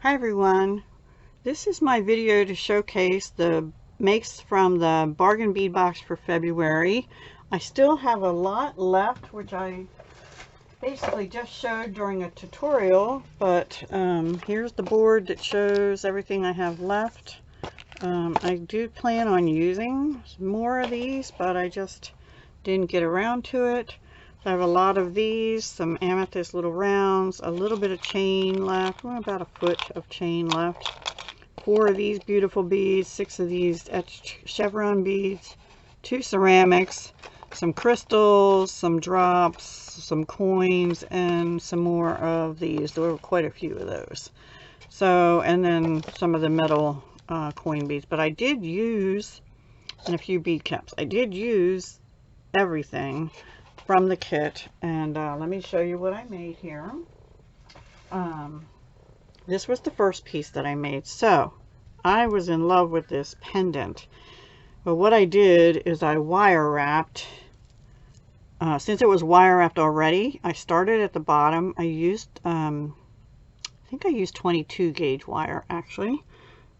Hi everyone, this is my video to showcase the makes from the bargain bead box for February. I still have a lot left, which I basically just showed during a tutorial, but here's the board that shows everything I have left. I do plan on using more of these, but I just didn't get around to it. I have a lot of these, some amethyst little rounds, a little bit of chain left, well, about a foot of chain left. 4 of these beautiful beads, 6 of these etched chevron beads, 2 ceramics, some crystals, some drops, some coins, and some more of these. There were quite a few of those. So, and then some of the metal coin beads. But I did use, and a few bead caps, I did use everything from the kit, and let me show you what I made here. This was the first piece that I made. So I was in love with this pendant, but what I did is I wire wrapped. Since it was wire wrapped already, I started at the bottom. I used I think I used 22 gauge wire, actually,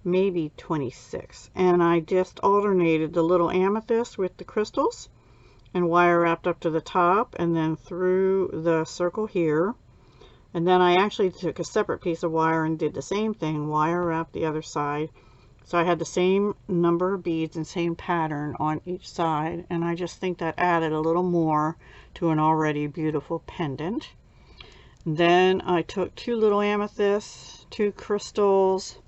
maybe 26, and I just alternated the little amethyst with the crystals and wire wrapped up to the top and then through the circle here. And then I actually took a separate piece of wire and did the same thing, wire wrapped the other side. So I had the same number of beads and same pattern on each side, and I just think that added a little more to an already beautiful pendant. Then I took 2 little amethysts, 2 crystals.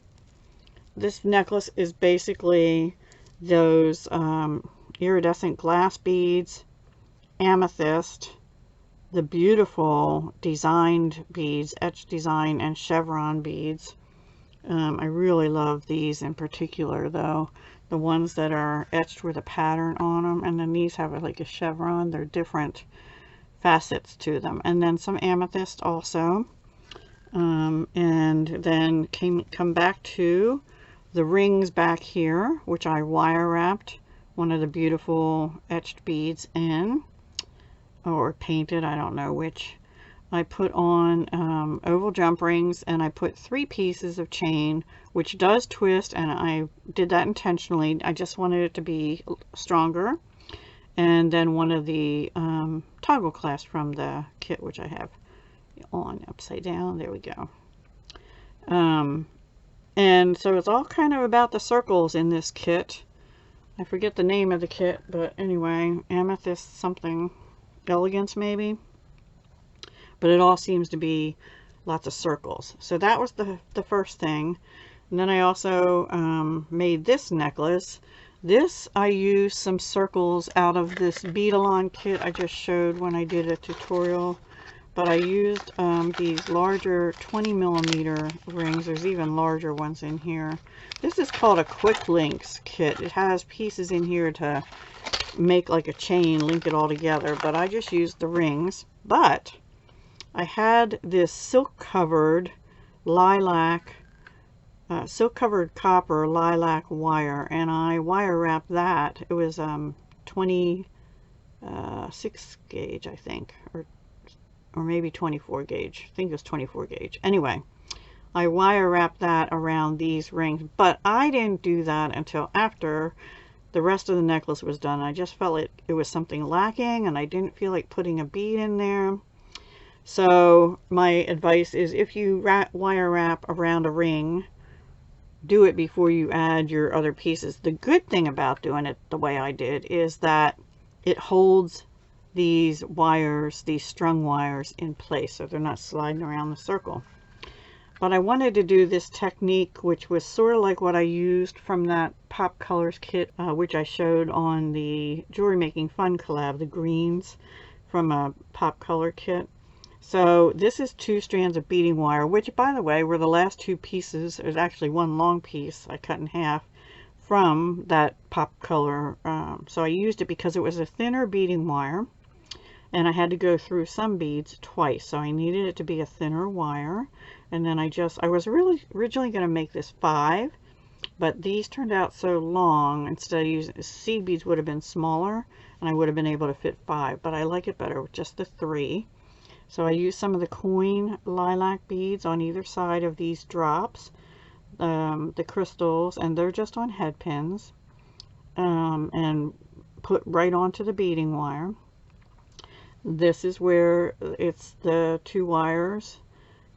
This necklace is basically those iridescent glass beads, amethyst, the beautiful designed beads, etched design and chevron beads. I really love these in particular, though, the ones that are etched with a pattern on them, and then these have like a chevron. They're different facets to them. And then some amethyst also, and then come back to the rings back here, which I wire wrapped one of the beautiful etched beads in, or painted, I don't know which. I put on oval jump rings, and I put 3 pieces of chain, which does twist, and I did that intentionally. I just wanted it to be stronger. And then one of the toggle clasps from the kit, which I have on upside down. There we go. And so it's all kind of about the circles in this kit. I forget the name of the kit, but anyway, amethyst something, elegance maybe. But it all seems to be lots of circles. So that was the first thing. And then I also made this necklace. This, I used some circles out of this Bead-along kit I just showed when I did a tutorial. But I used these larger 20mm rings. There's even larger ones in here. This is called a quick links kit. It has pieces in here to make like a chain, link it all together. But I just used the rings. But I had this silk covered lilac, silk covered copper lilac wire, and I wire wrapped that. It was 26 gauge, I think, or maybe 24 gauge. I think it was 24 gauge. Anyway, I wire wrapped that around these rings, but I didn't do that until after the rest of the necklace was done. I just felt it was something lacking, and I didn't feel like putting a bead in there. So my advice is, if you wire wrap around a ring, do it before you add your other pieces. The good thing about doing it the way I did is that it holds these wires, these strung wires, in place, so they're not sliding around the circle. But I wanted to do this technique, which was sort of like what I used from that Pop Colors kit, which I showed on the Jewelry Making Fun collab, the greens from a Pop Color kit. So this is 2 strands of beading wire, which, by the way, were the last 2 pieces. There's actually one long piece I cut in half from that Pop Color. So I used it because it was a thinner beading wire, and I had to go through some beads twice, so I needed it to be a thinner wire. And then I was really originally going to make this 5, but these turned out so long. Instead of using seed beads, would have been smaller, and I would have been able to fit 5, but I like it better with just the 3. So I use some of the coin lilac beads on either side of these drops, the crystals, and they're just on head pins, and put right onto the beading wire. This is where it's the two wires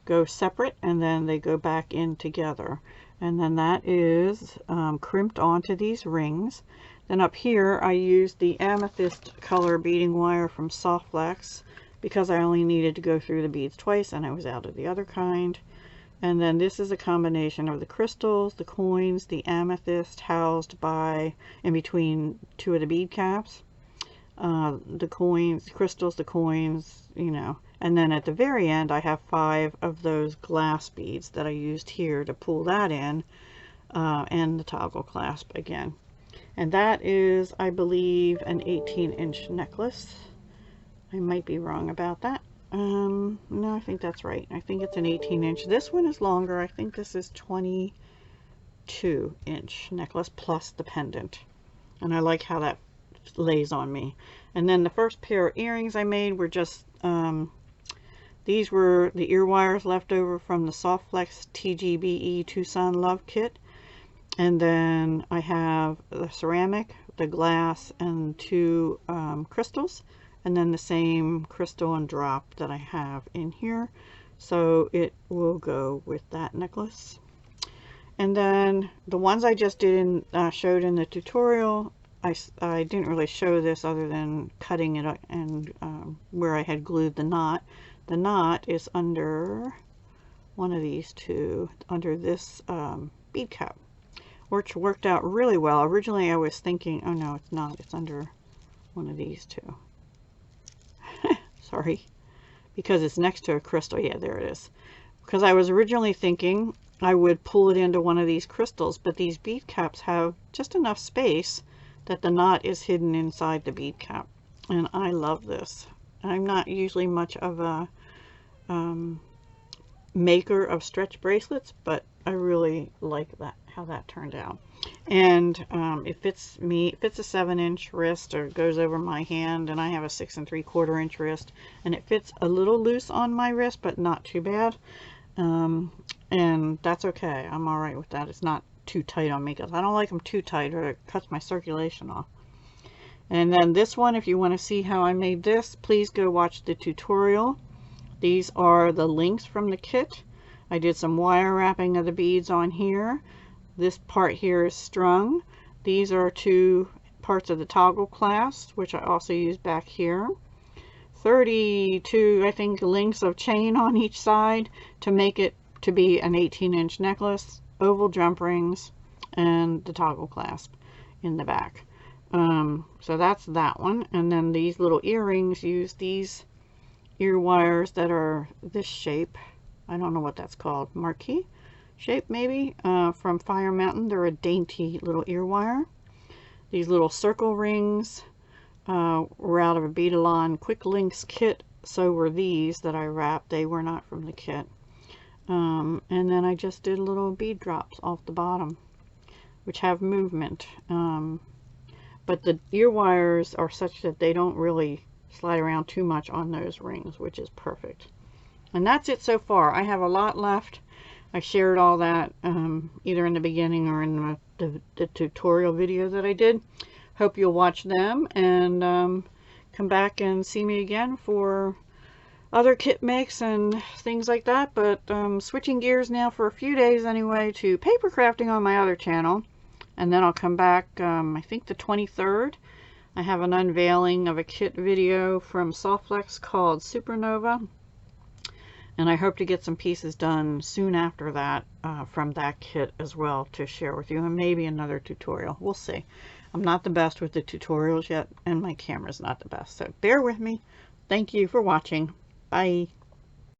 go separate and then they go back in together, and then that is crimped onto these rings. Then up here I used the amethyst color beading wire from Soft Flex because I only needed to go through the beads twice and I was out of the other kind. And then this is a combination of the crystals, the coins, the amethyst housed by in between two of the bead caps, the coins, crystals, the coins, you know. And then at the very end I have 5 of those glass beads that I used here to pull that in, and the toggle clasp again. And that is, I believe, an 18-inch necklace. I might be wrong about that. No, I think that's right. I think it's an 18-inch. This one is longer. I think this is 22-inch necklace plus the pendant. And I like how that lays on me. And then the first pair of earrings I made were just, these were the ear wires left over from the Soft Flex TGBE Tucson Love Kit. And then I have the ceramic, the glass, and 2 crystals. And then the same crystal and drop that I have in here. So it will go with that necklace. And then the ones I just did in, showed in the tutorial, I didn't really show this other than cutting it and where I had glued the knot. The knot is under one of these two, under this bead cap, which worked out really well. Originally I was thinking, oh no, it's not, it's under one of these two. Sorry, because it's next to a crystal. Yeah, there it is. Because I was originally thinking I would pull it into one of these crystals, but these bead caps have just enough space that the knot is hidden inside the bead cap. And I love this. I'm not usually much of a maker of stretch bracelets, but I really like that, how that turned out. And it fits me. It fits a 7-inch wrist, or goes over my hand, and I have a 6 3/4 inch wrist, and it fits a little loose on my wrist, but not too bad. And that's okay. I'm all right with that. It's not too tight on me because I don't like them too tight, or it cuts my circulation off. And then this one, if you want to see how I made this, please go watch the tutorial. These are the links from the kit. I did some wire wrapping of the beads on here. This part here is strung. These are 2 parts of the toggle clasp, which I also use back here. 32, I think, links of chain on each side to make it to be an 18-inch necklace, oval jump rings, and the toggle clasp in the back. So that's that one. And then these little earrings use these ear wires that are this shape. I don't know what that's called. Marquee shape maybe, from Fire Mountain. They're a dainty little ear wire. These little circle rings were out of a Beadalon Quick Links kit. So were these that I wrapped. They were not from the kit. And then I just did little bead drops off the bottom, which have movement. But the ear wires are such that they don't really slide around too much on those rings, which is perfect. And that's it so far. I have a lot left. I shared all that either in the beginning or in the tutorial video that I did. Hope you'll watch them and come back and see me again for other kit makes and things like that. But switching gears now for a few days anyway to paper crafting on my other channel. And then I'll come back, I think the 23rd. I have an unveiling of a kit video from Soft Flex called Supernova. And I hope to get some pieces done soon after that from that kit as well to share with you, and maybe another tutorial. We'll see. I'm not the best with the tutorials yet, and my camera's not the best. So bear with me. Thank you for watching. Bye.